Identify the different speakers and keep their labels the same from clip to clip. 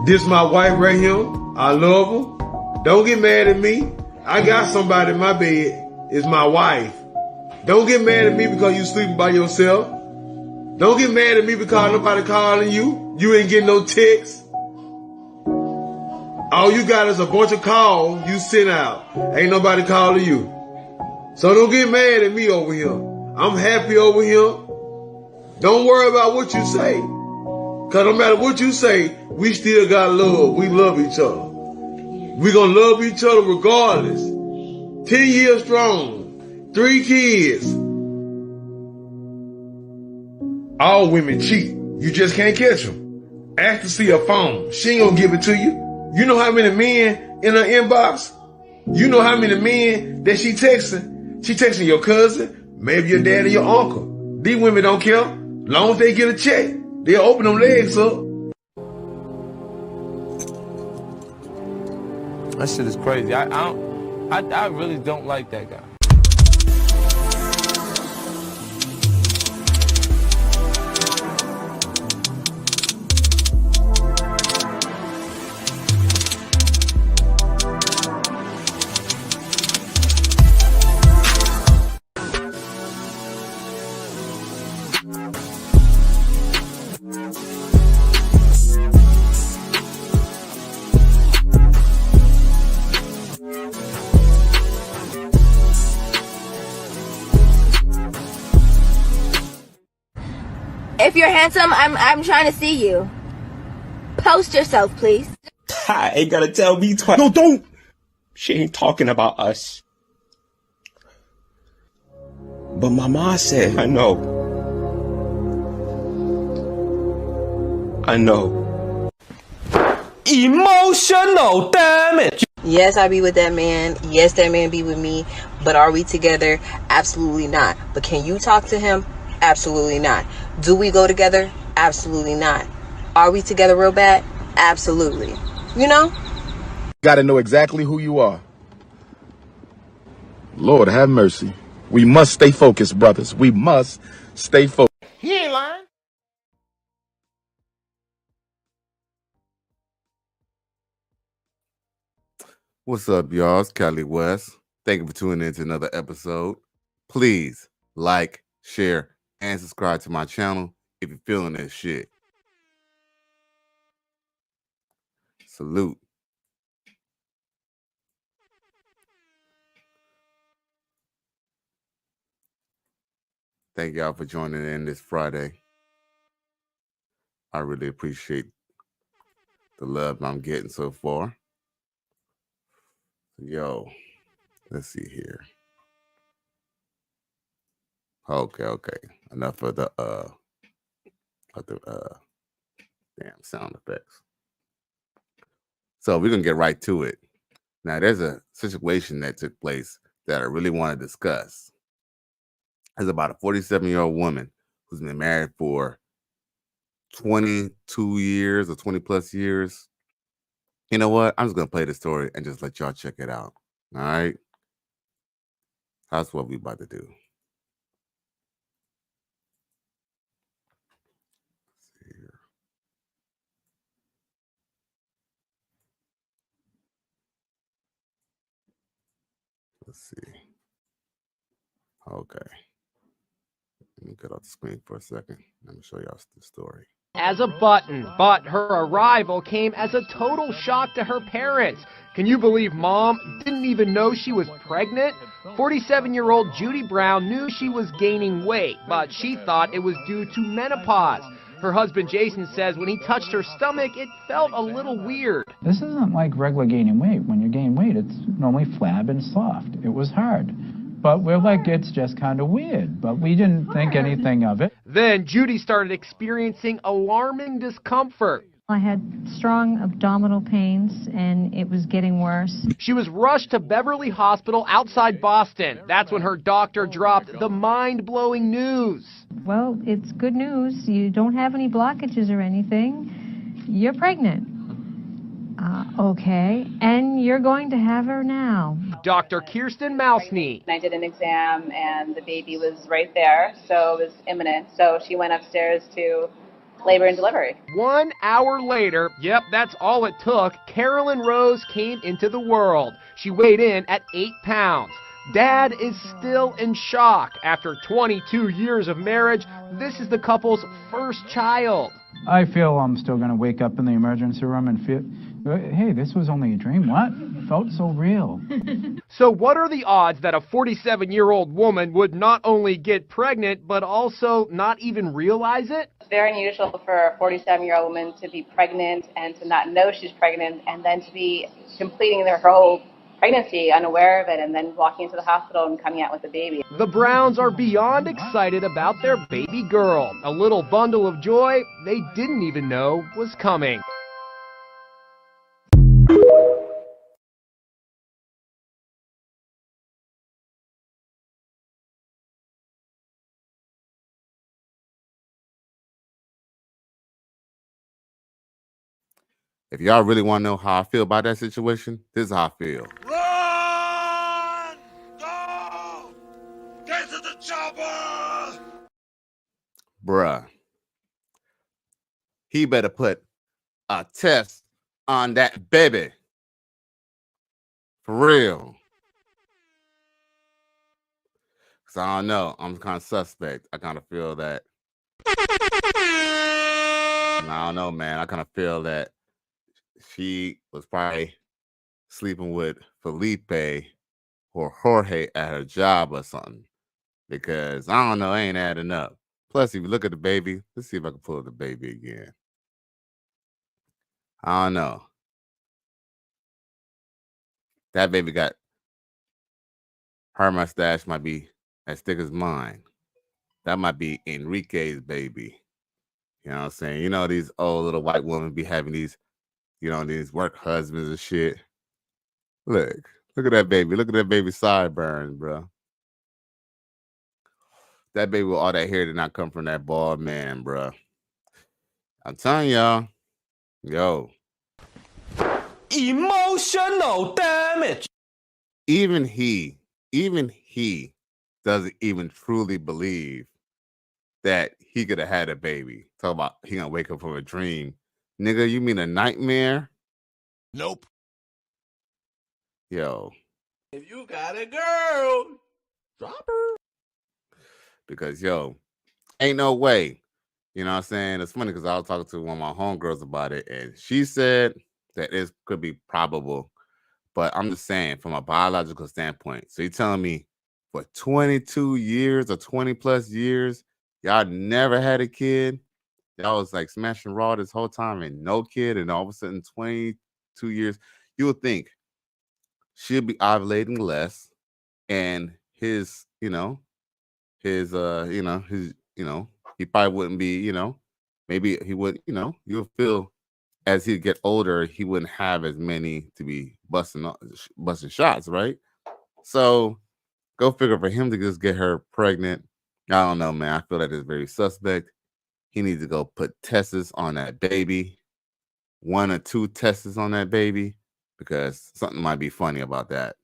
Speaker 1: This my wife right here. I love her. Don't get mad at me. I got somebody in my bed. It's my wife. Don't get mad at me because you sleeping by yourself. Don't get mad at me because nobody calling you. You ain't getting no texts. All you got is a bunch of calls you sent out. Ain't nobody calling you. So don't get mad at me over here. I'm happy over here. Don't worry about what you say. Because no matter what you say, we still got love. We love each other. We going to love each other regardless. 10 years strong. 3 kids. All women cheat. You just can't catch them. Ask to see her phone. She ain't going to give it to you. You know how many men in her inbox? You know how many men that she texting? She texting your cousin, maybe your dad or your uncle. These women don't care. Long as they get a check, they'll open them legs up.
Speaker 2: That shit is crazy. I really don't like that guy.
Speaker 3: If you're handsome, I'm trying to see you. Post yourself, please.
Speaker 4: I ain't gotta tell me twice. No, don't! She ain't talking about us. But Mama said, I know. Emotional damage.
Speaker 5: Yes, I be with that man. Yes, that man be with me. But are we together? Absolutely not. But can you talk to him? Absolutely not. Do we go together? Absolutely not. Are we together real bad? Absolutely. You know?
Speaker 6: Gotta know exactly who you are. Lord have mercy. We must stay focused, brothers. We must stay focused.
Speaker 2: He ain't lying.
Speaker 7: What's up, y'all? It's Cali West. Thank you for tuning in to another episode. Please like, share, and subscribe to my channel if you're feeling that shit. Salute. Thank y'all for joining in this Friday. I really appreciate the love I'm getting so far. Yo, let's see here. Okay. Enough of the damn sound effects. So we're gonna get right to it. Now, there's a situation that took place that I really want to discuss. There's about a 47-year-old woman who's been married for 22 years or 20 plus years. You know what? I'm just gonna play the story and just let y'all check it out. All right. That's what we about to do. Let's see. Okay. Let me get off the screen for a second. Let me show y'all the story.
Speaker 8: As a button, but her arrival came as a total shock to her parents. Can you believe Mom didn't even know she was pregnant? 47-year-old Judy Brown knew she was gaining weight, but she thought it was due to menopause. Her husband Jason says when he touched her stomach, it felt a little weird.
Speaker 9: This isn't like regular gaining weight. When you gain weight, it's normally flab and soft. It was hard. But we're like, it's just kind of weird. But we didn't think anything of it.
Speaker 8: Then Judy started experiencing alarming discomfort.
Speaker 10: I had strong abdominal pains, and it was getting worse.
Speaker 8: She was rushed to Beverly Hospital outside Boston. That's when her doctor dropped the mind-blowing news.
Speaker 10: Well, it's good news. You don't have any blockages or anything. You're pregnant. Okay, and you're going to have her now.
Speaker 8: Dr. Kirsten Mousney.
Speaker 11: I did an exam, and the baby was right there, so it was imminent. So she went upstairs to labor and delivery.
Speaker 8: 1 hour later, yep, that's all it took, Carolyn Rose came into the world. She weighed in at 8 pounds. Dad is still in shock. After 22 years of marriage, this is the couple's first child.
Speaker 9: I feel I'm still going to wake up in the emergency room and feel, hey, this was only a dream. What? It felt so real.
Speaker 8: So what are the odds that a 47-year-old woman would not only get pregnant, but also not even realize it?
Speaker 11: It's very unusual for a 47-year-old woman to be pregnant and to not know she's pregnant, and then to be completing their whole pregnancy unaware of it, and then walking into the hospital and coming out with a baby.
Speaker 8: The Browns are beyond excited about their baby girl, a little bundle of joy they didn't even know was coming.
Speaker 7: If y'all really want to know how I feel about that situation, this is how I feel.
Speaker 1: Run! Go! Get to the chopper!
Speaker 7: Bruh. He better put a test on that baby. For real. Because I don't know. I'm kind of suspect. I kind of feel that. And I don't know, man. I kind of feel that she was probably sleeping with Felipe or Jorge at her job or something. Because I don't know, it ain't adding up. Plus, if you look at the baby, let's see if I can pull up the baby again. I don't know. That baby got, her mustache might be as thick as mine. That might be Enrique's baby. You know what I'm saying? You know, these old little white women be having these, you know, these work husbands and shit. Look at that baby. Look at that baby sideburns, bro. That baby with all that hair did not come from that bald man, bro. I'm telling y'all, yo.
Speaker 4: Emotional damage.
Speaker 7: Even he doesn't even truly believe that he could have had a baby. Talk about he gonna wake up from a dream. Nigga, you mean a nightmare?
Speaker 1: Nope.
Speaker 7: Yo.
Speaker 1: If you got a girl, drop her.
Speaker 7: Because, yo, ain't no way. You know what I'm saying? It's funny because I was talking to one of my homegirls about it, and she said that it could be probable. But I'm just saying, from a biological standpoint. So you're telling me for 22 years or 20 plus years, y'all never had a kid? Y'all was like smashing raw this whole time and no kid, and all of a sudden 22 years, you would think she'll be ovulating less, and his, he probably wouldn't be, maybe he would, you'll feel as he'd get older, he wouldn't have as many to be busting shots, right? So go figure, for him to just get her pregnant, I don't know, man. I feel that is very suspect. He needs to go put tests on that baby, 1 or 2 tests on that baby, because something might be funny about that.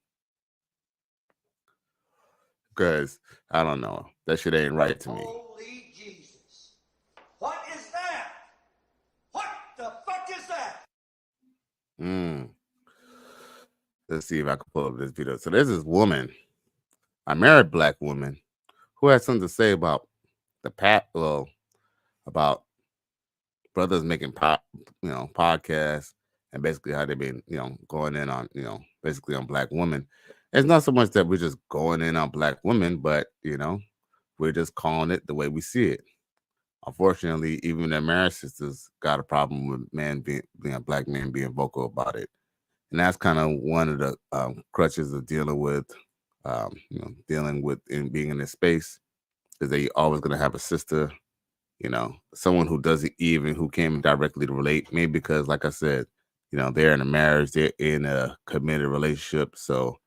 Speaker 7: Because I don't know, that shit ain't right to me.
Speaker 1: Holy Jesus. What is that? What the fuck is that?
Speaker 7: Let's see if I can pull up this video. So there's this woman, a married black woman, who has something to say about about brothers making podcasts, and basically how they've been, going in on, basically on black women. It's not so much that we're just going in on black women, but, we're just calling it the way we see it. Unfortunately, even their marriage sisters got a problem with black men being vocal about it. And that's kind of one of the crutches of dealing with and being in this space, is that you're always going to have a sister, someone who who came directly to relate, maybe because, like I said, they're in a marriage, they're in a committed relationship. So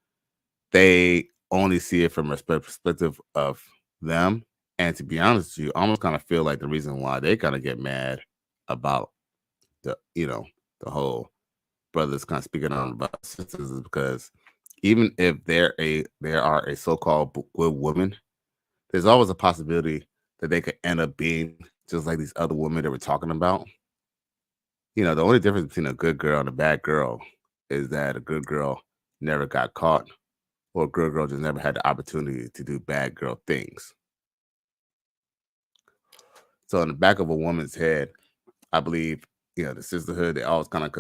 Speaker 7: they only see it from a perspective of them. And to be honest with you, I almost kind of feel like the reason why they kind of get mad about the whole brothers kind of speaking on about sisters is because even if there are a so-called good woman, there's always a possibility that they could end up being just like these other women that we're talking about. You know, the only difference between a good girl and a bad girl is that a good girl never got caught, or a good girl just never had the opportunity to do bad girl things. So in the back of a woman's head, I believe, the sisterhood, they always kind of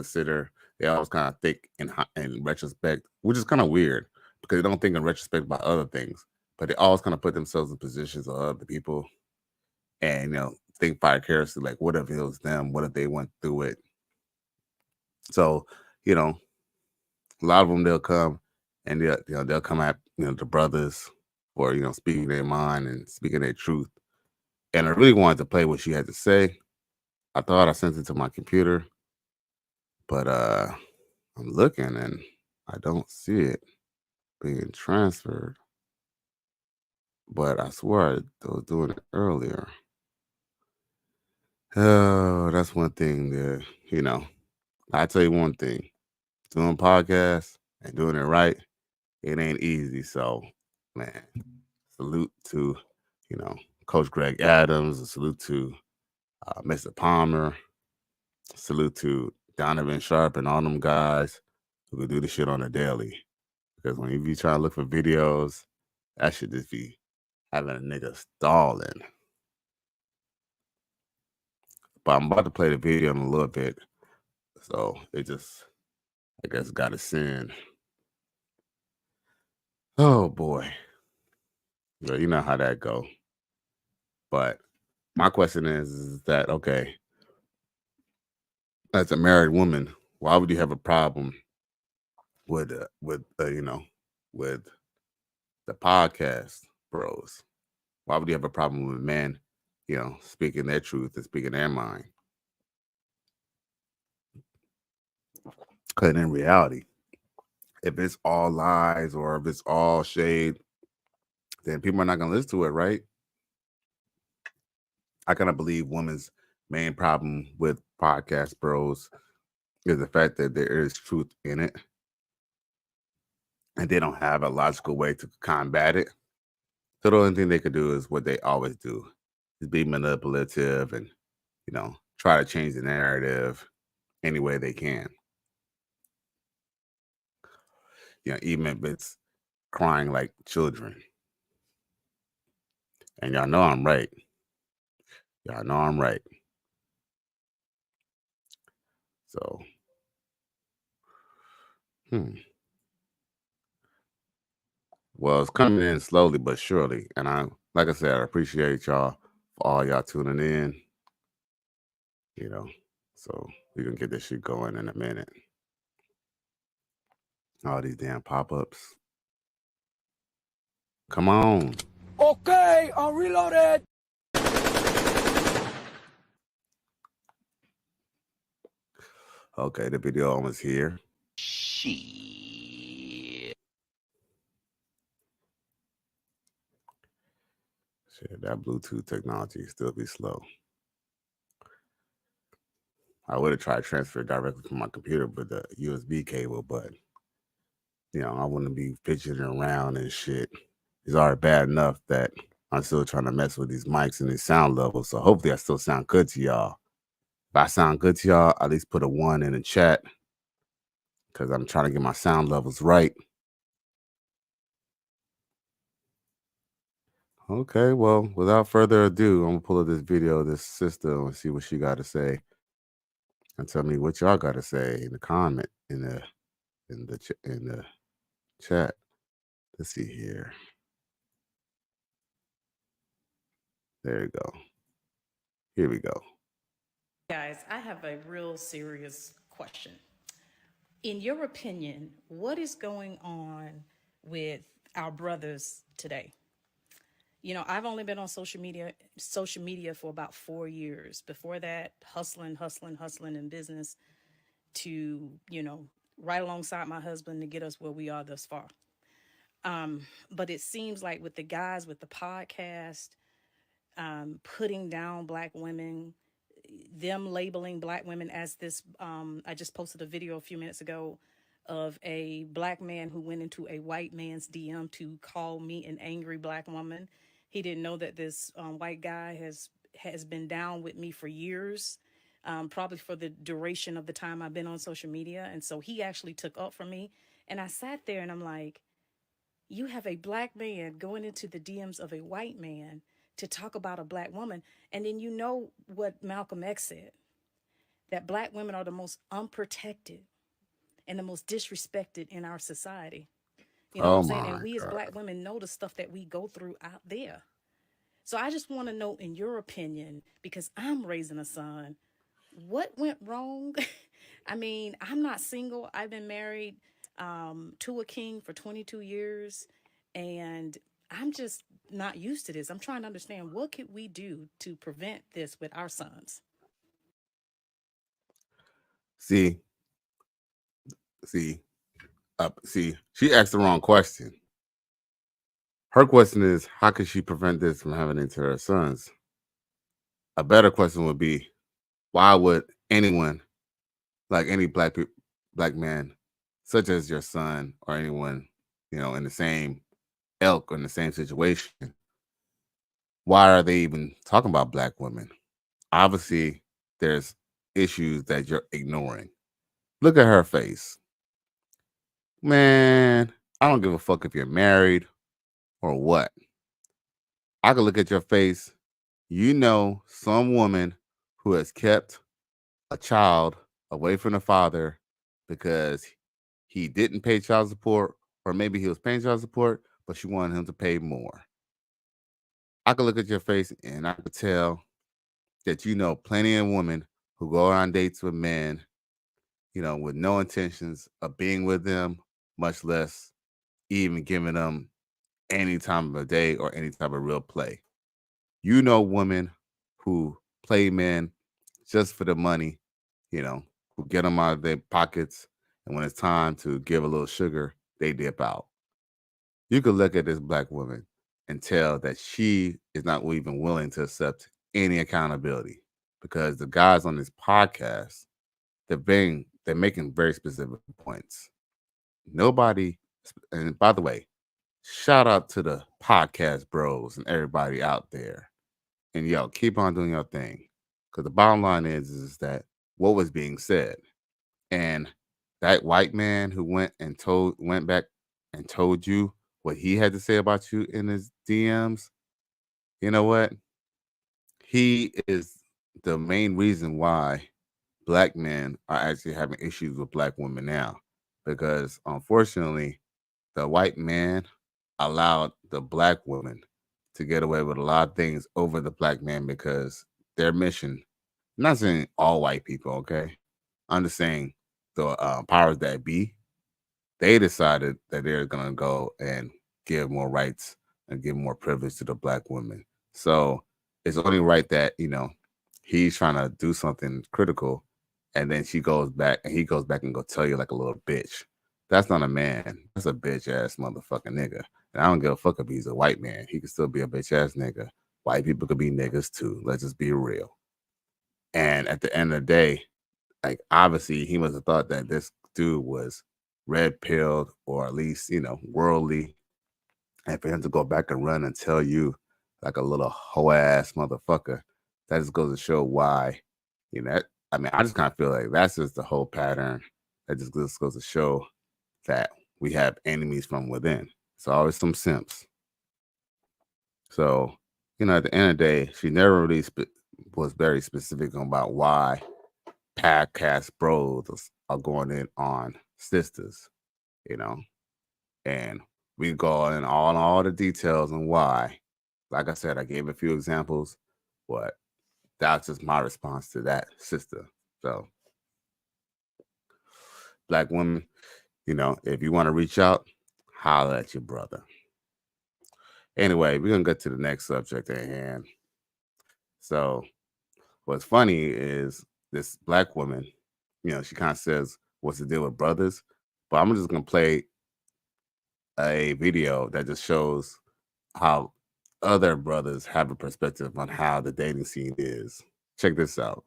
Speaker 7: think in retrospect, which is kind of weird because they don't think in retrospect about other things, but they always kind of put themselves in positions of other people and, think vicariously, like, what if it was them? What if they went through it? So, a lot of them, they'll come and they'll come at, the brothers or, speaking their mind and speaking their truth. And I really wanted to play what she had to say. I thought I sent it to my computer, but I'm looking and I don't see it being transferred. But I swear I was doing it earlier. Oh, that's one thing there. I tell you one thing. Doing podcasts and doing it right, it ain't easy. So, man, salute to, Coach Greg Adams. A salute to Mr. Palmer. Salute to Donovan Sharp and all them guys who can do the shit on a daily. Because when you be trying to look for videos, that should just be having a nigga stalling. But I'm about to play the video in a little bit. So it just, I guess, got to send. Oh, boy. Well, you know how that go. But my question is that, okay, as a married woman, why would you have a problem with the podcast bros? Why would you have a problem with men, speaking their truth and speaking their mind? Because in reality, if it's all lies or if it's all shade, then people are not going to listen to it, right? I kind of believe women's main problem with podcast bros is the fact that there is truth in it, and they don't have a logical way to combat it. So the only thing they could do is what they always do, is be manipulative and, try to change the narrative any way they can. Even if it's crying like children. And y'all know I'm right. Y'all know I'm right. So, well, it's coming in slowly but surely. And like I said, I appreciate y'all for all y'all tuning in. So we can get this shit going in a minute. All these damn pop-ups. Come on.
Speaker 12: Okay, I'm reloaded.
Speaker 7: Okay, the video almost here.
Speaker 12: Shit.
Speaker 7: Shit, that Bluetooth technology still be slow. I would have tried to transfer it directly from my computer with the USB cable, but I wouldn't be fidgeting around and shit. It's already bad enough that I'm still trying to mess with these mics and these sound levels. So hopefully I still sound good to y'all. If I sound good to y'all, at least put a 1 in the chat, because I'm trying to get my sound levels right. Okay, well, without further ado, I'm gonna pull up this video of this sister and see what she got to say, and tell me what y'all got to say in the comment in the chat. Let's see here. There you go. Here we go.
Speaker 13: Guys, I have a real serious question. In your opinion, what is going on with our brothers today? I've only been on social media for about 4 years. Before that, hustling in business to, right alongside my husband to get us where we are thus far. But it seems like with the guys with the podcast, putting down Black women, them labeling Black women as this, I just posted a video a few minutes ago of a Black man who went into a white man's DM to call me an angry Black woman. He didn't know that this white guy has been down with me for years, probably for the duration of the time I've been on social media. And so he actually took up for me. And I sat there and I'm like, you have a black man going into the DMs of a white man to talk about a black woman. And then you know what Malcolm X said, that black women are the most unprotected and the most disrespected in our society. You know what
Speaker 7: Oh
Speaker 13: I'm saying?
Speaker 7: my
Speaker 13: And we as
Speaker 7: God.
Speaker 13: black women know the stuff that we go through out there. So I just want to know, in your opinion, because I'm raising a son, what went wrong? I mean, I'm not single. I've been married to a king for 22 years, and I'm just not used to this. I'm trying to understand, what could we do to prevent this with our sons?
Speaker 7: See, see, see, she asked the wrong question. Her question is, how could she prevent this from happening into her sons? A better question would be, why would anyone, like any black man, such as your son or anyone, in the same ilk or in the same situation, why are they even talking about black women? Obviously, there's issues that you're ignoring. Look at her face. Man, I don't give a fuck if you're married or what. I can look at your face. You know some woman who has kept a child away from the father because he didn't pay child support, or maybe he was paying child support, but she wanted him to pay more. I could look at your face and I could tell that you know plenty of women who go on dates with men, with no intentions of being with them, much less even giving them any time of the day or any type of real play. You know women who play men just for the money, who get them out of their pockets, and when it's time to give a little sugar, they dip out. You could look at this black woman and tell that she is not even willing to accept any accountability, because the guys on this podcast, they're making very specific points. Nobody, and by the way, shout out to the podcast bros and everybody out there. And yo, keep on doing your thing. Because the bottom line is that what was being said. And that white man who went back and told you what he had to say about you in his DMs, you know what? He is the main reason why black men are actually having issues with black women now. Because unfortunately, the white man allowed the black woman to get away with a lot of things over the black man because their mission, I'm not saying all white people, okay? I'm just saying the powers that be, they decided that they're going to go and give more rights and give more privilege to the black women. So it's only right that, he's trying to do something critical, and then he goes back and go tell you like a little bitch. That's not a man. That's a bitch ass motherfucking nigga. And I don't give a fuck if he's a white man. He can still be a bitch ass nigga. White people could be niggas too. Let's just be real. And at the end of the day, like obviously he must have thought that this dude was red pilled or at least, worldly. And for him to go back and run and tell you like a little hoe ass motherfucker, that just goes to show why, I just kind of feel like that's just the whole pattern. That just goes to show that we have enemies from within. It's always some simps. So, at the end of the day, she never really was very specific about why podcast bros are going in on sisters, and we go in all the details and why. Like I said, I gave a few examples, but that's just my response to that sister. So, black women, if you want to reach out, holler at your brother. Anyway, we're going to get to the next subject at hand. So, what's funny is this black woman, she kind of says, what's the deal with brothers? But I'm just going to play a video that just shows how other brothers have a perspective on how the dating scene is. Check this out.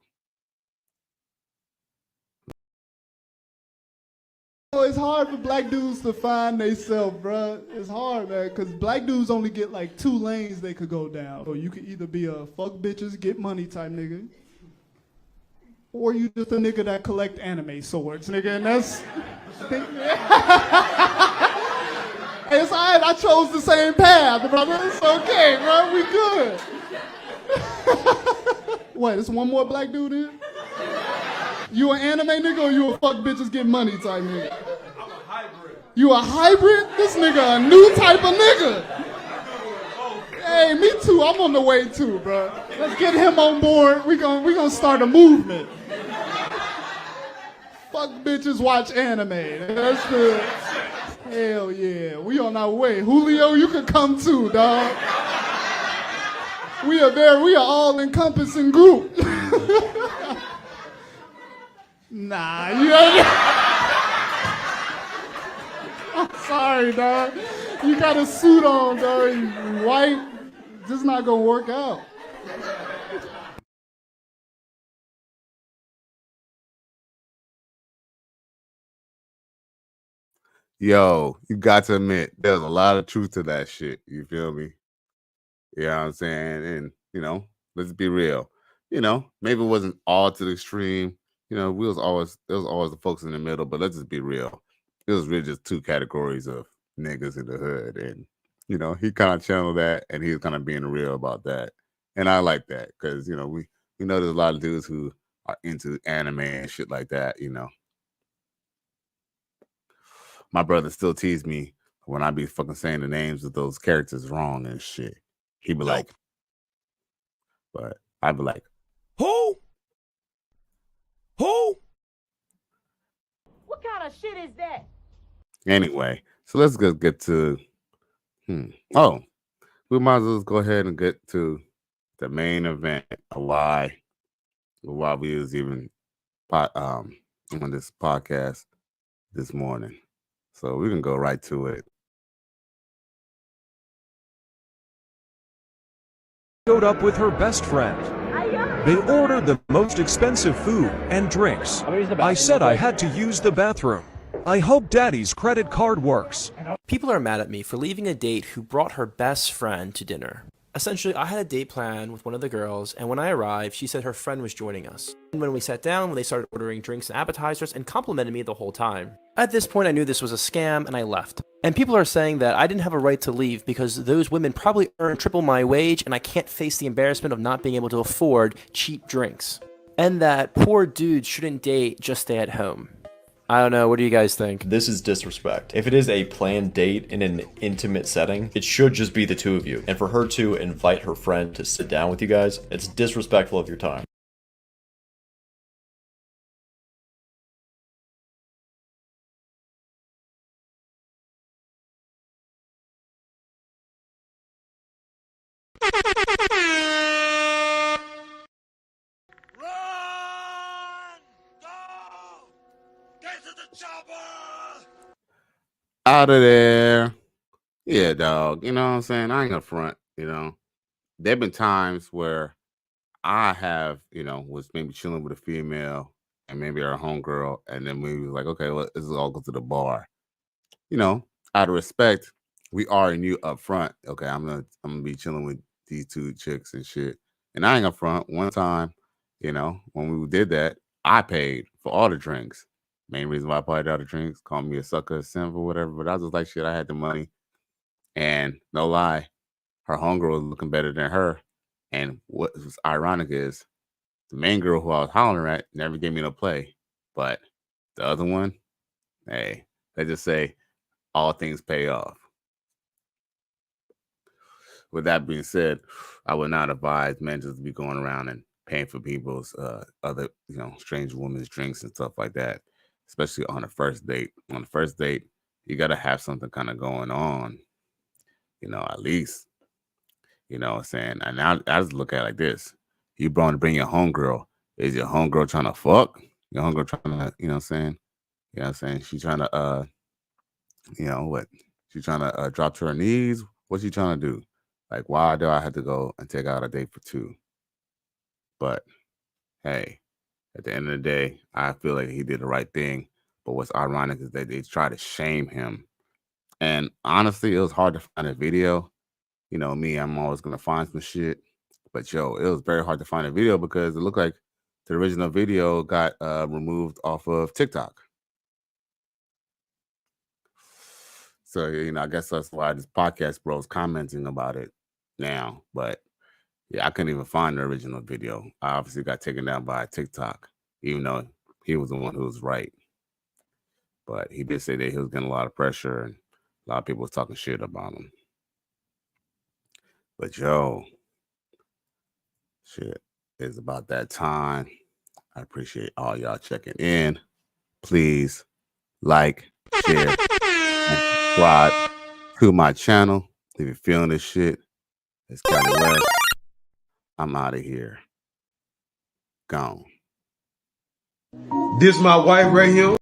Speaker 14: it's hard for black dudes to find themselves, bro. It's hard, man, because black dudes only get like 2 lanes they could go down. So you could either be a fuck bitches, get money type nigga, or you just a nigga that collect anime swords, nigga, and that's... It's all right, I chose the same path, brother. It's okay, bro, we good. What, there's one more black dude in? You an anime nigga or you a fuck bitches get money type nigga? I'm a hybrid. You a hybrid? This nigga a new type of nigga. Hey, me too. I'm on the way too, bro. Let's get him on board. We gonna start a movement. Fuck bitches watch anime. That's good. Hell yeah. We on our way. Julio, you can come too, dog. We are all encompassing group. Nah, you ain't. I'm sorry, dog. You got a suit on, dog. You white. This not gonna work out.
Speaker 7: Yo, you got to admit, there's a lot of truth to that shit. You feel me? You know what I'm saying? And, let's be real. Maybe it wasn't all to the extreme. There was always the folks in the middle, but let's just be real. It was really just 2 categories of niggas in the hood. And, he kind of channeled that and he was kind of being real about that. And I like that because, we know there's a lot of dudes who are into anime and shit like that, My brother still tease me when I be fucking saying the names of those characters wrong and shit. He'd be like, but I'd be like,
Speaker 12: Who?
Speaker 15: What kind of shit is that?
Speaker 7: Anyway, so let's just get to, oh, we might as well go ahead and get to the main event of why we was even on this podcast this morning. So we can go right to it.
Speaker 16: Showed up with her best friend. They ordered the most expensive food and drinks. I said I had to use the bathroom. I hope Daddy's credit card works.
Speaker 17: People are mad at me for leaving a date who brought her best friend to dinner. Essentially, I had a date plan with one of the girls, and when I arrived, she said her friend was joining us. And when we sat down, they started ordering drinks and appetizers and complimented me the whole time. At this point, I knew this was a scam, and I left. And people are saying that I didn't have a right to leave because those women probably earn triple my wage, and I can't face the embarrassment of not being able to afford cheap drinks. And that poor dudes shouldn't date, just stay at home. I don't know, what do you guys think?
Speaker 18: This is disrespect. If it is a planned date in an intimate setting, it should just be the 2 of you. And for her to invite her friend to sit down with you guys, it's disrespectful of your time.
Speaker 7: Out of there. Yeah, dog. You know what I'm saying? I ain't gonna front, There've been times where I have, was maybe chilling with a female and maybe our homegirl, and then we was like, okay, let's all go to the bar. Out of respect, we already knew up front, okay, I'm gonna be chilling with these 2 chicks and shit. And I ain't gonna front. One time, when we did that, I paid for all the drinks. Main reason why I paid all the drinks, call me a sucker, a simp, or whatever. But I was just like, shit, I had the money. And no lie, her homegirl was looking better than her. And what was ironic is the main girl who I was hollering at never gave me no play. But the other one, hey, they just say all things pay off. With that being said, I would not advise men just to be going around and paying for people's other, strange women's drinks and stuff like that, especially on a first date. On the first date, you got to have something kind of going on, at least, what I'm saying? And I just look at it like this. You bring your homegirl. Is your homegirl trying to fuck? Your homegirl trying to, what I'm saying? She trying to, what? She trying to drop to her knees? What's she trying to do? Like, why do I have to go and take out a date for 2? But, hey, at the end of the day, I feel like he did the right thing. But what's ironic is that they try to shame him. And honestly, it was hard to find a video. You know me, I'm always gonna find some shit. But yo, it was very hard to find a video because it looked like the original video got removed off of TikTok. So, you know, I guess that's why this podcast bro's commenting about it now. But yeah, I couldn't even find the original video. I obviously got taken down by TikTok, even though he was the one who was right. But he did say that he was getting a lot of pressure and a lot of people was talking shit about him. But yo, shit, it's about that time. I appreciate all y'all checking in. Please like, share, and subscribe to my channel. If you're feeling this shit, it's Cali West. I'm out of here. Gone.
Speaker 1: This my wife right here.